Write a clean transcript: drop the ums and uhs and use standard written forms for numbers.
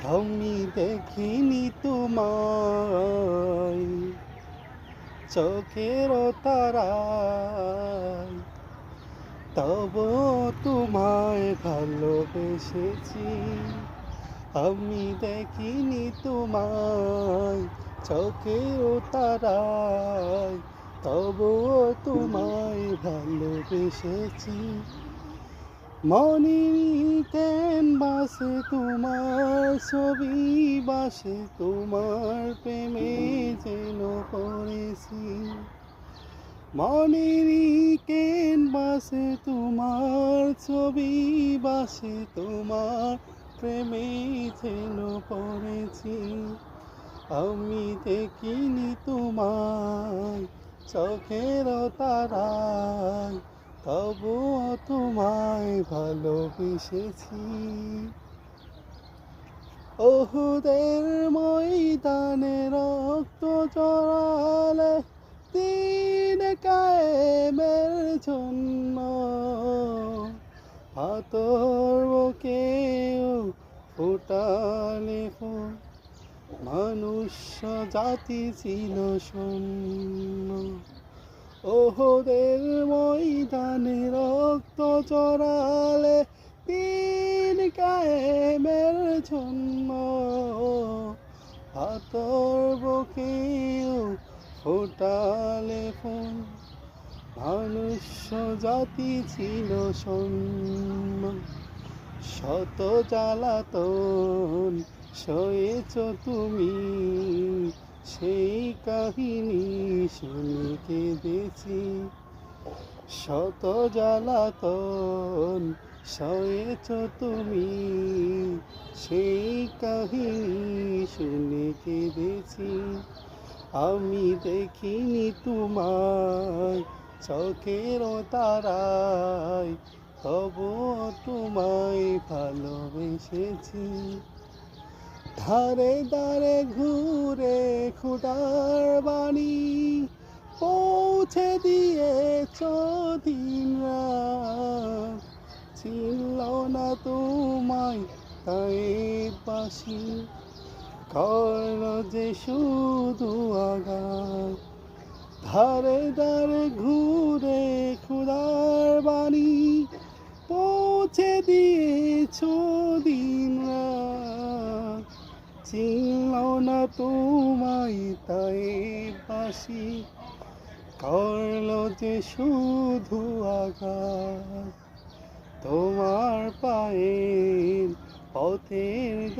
আমি দেখিনি তোমায় চোখের তারায়, তবু তোমায় ভালোবেসেছি। আমি দেখিনি তোমায় চোখের তারায়, তবু তোমায় ভালোবেসেছি। মনের ক্যানভাসে তোমার ছবি বাসে, তোমার প্রেমে যেন পড়েছি। মনের ক্যানভাসে তোমার ছবি বাসে, তোমার প্রেমে যেন পড়েছি। আমি দেখিনি তোমায় চোখের তারায়, তবুও তোমায় ভালোবেসেছি। ওহুদের ময়দানে রক্ত জড়ালে দিন কায়েমের জন্য, আতর বুকেও ফোটালে ফুল, মনুষ্য জাতি ছিল শূন্য। ওহুদের ময়দানে রক্ত জড়ালে দিন কায়েমের জন্য, আতর বুকেও ফোটালে ফুল, মনুষ্য জাতি ছিল শূন্য। শত জ্বালাতন সয়েছ তুমি, সেই কাহিনী শুনে কেঁদেছি। শত জ্বালাতন সয়েছ তুমি, সেই কাহিনী শুনে কেঁদেছি। আমি দেখিনি তোমায় চোখের তারায়, তবুও তোমায় ভালোবেসেছি। ধারে ধারে ঘুরে খোদার বাণী পৌঁছে দিয়েছ দিন রাত, ছিল না তোমায় তাই বাসি, করল যে শুধু আঘাত। ধারে ধারে ঘুরে খোদার বাণী পৌঁছে দিয়েছ দিন রাত, ছিল না তোমায় তাই বাসি, করল যে শুধু আঘাত। তোমার পায়ের পথের